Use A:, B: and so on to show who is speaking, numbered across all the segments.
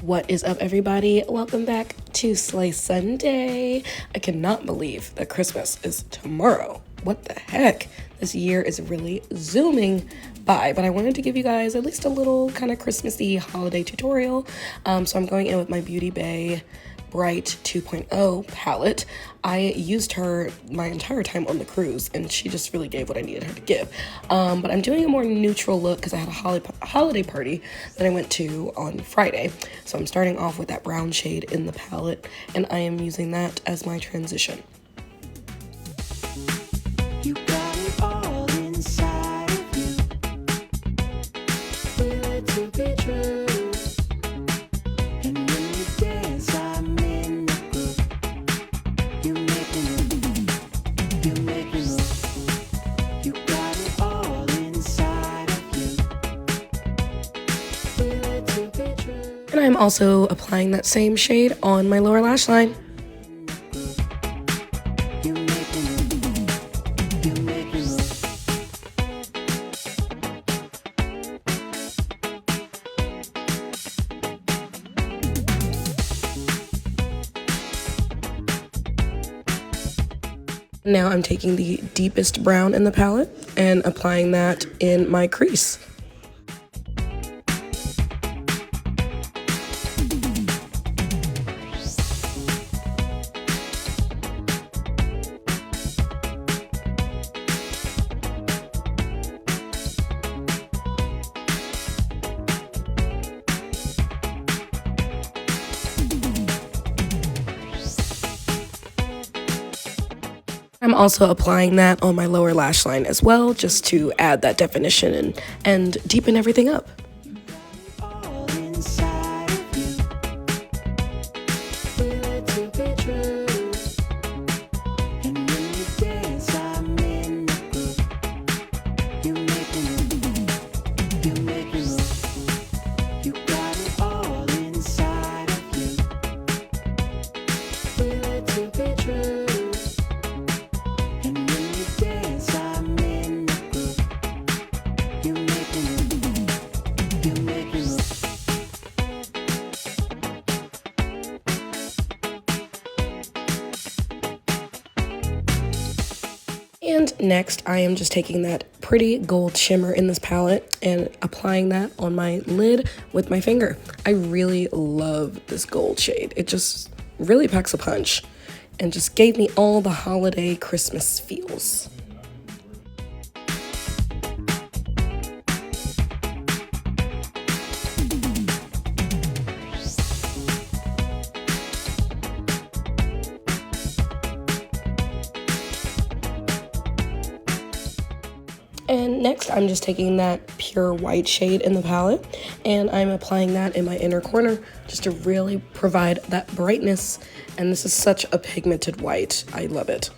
A: What is up, everybody? Welcome back to Slay Sunday. I cannot believe that Christmas is tomorrow. What the heck? This year is really zooming by, but I wanted to give you guys at least a little kind of Christmassy holiday tutorial. So I'm going in with my Beauty Bay Bright 2.0 palette. I used her my entire time on the cruise, and she just really gave what I needed her to give. But I'm doing a more neutral look because I had a holiday party that I went to on Friday. So I'm starting off with that brown shade in the palette, and I am using that as my transition. You got it all inside of you. Feel it to be true. And I'm also applying that same shade on my lower lash line. Now I'm taking the deepest brown in the palette and applying that in my crease. I'm also applying that on my lower lash line as well, just to add that definition and deepen everything up. And next, I am just taking that pretty gold shimmer in this palette and applying that on my lid with my finger. I really love this gold shade. It just really packs a punch and just gave me all the holiday Christmas feels. And next, I'm just taking that pure white shade in the palette, and I'm applying that in my inner corner just to really provide that brightness. And this is such a pigmented white. I love it.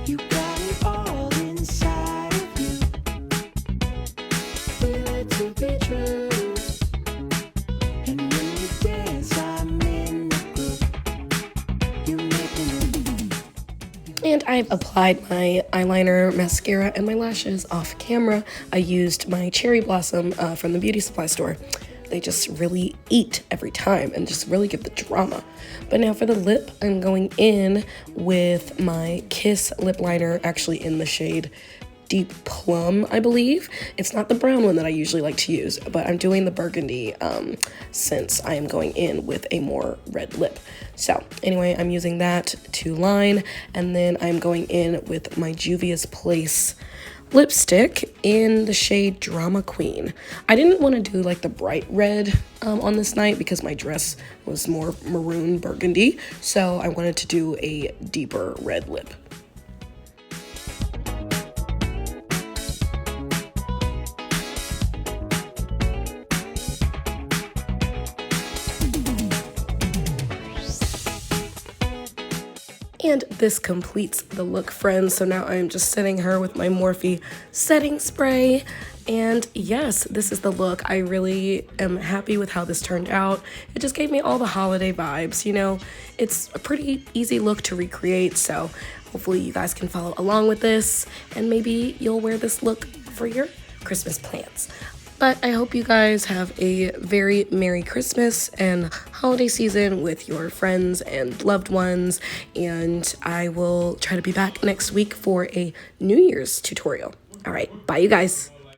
A: You got it all inside of you. Feel it to be true. And when you dance, I'm in the groove. You make me. And I've applied my eyeliner, mascara, and my lashes off camera. I used my Cherry Blossom from the beauty supply store. They just really eat every time and just really give the drama. But now for the lip, I'm going in with my Kiss lip liner, actually in the shade Deep Plum, I believe. It's not the brown one that I usually like to use, but I'm doing the burgundy since I am going in with a more red lip. So anyway, I'm using that to line, and then I'm going in with my Juvia's Place lipstick in the shade Drama Queen. I didn't want to do like the bright red on this night because my dress was more maroon burgundy, so I wanted to do a deeper red lip. And this completes the look, friends. So now I'm just setting her with my Morphe setting spray. And yes, this is the look. I really am happy with how this turned out. It just gave me all the holiday vibes, you know. It's a pretty easy look to recreate, so hopefully you guys can follow along with this, and maybe you'll wear this look for your Christmas plans. But I hope you guys have a very Merry Christmas and holiday season with your friends and loved ones. And I will try to be back next week for a New Year's tutorial. All right, bye you guys.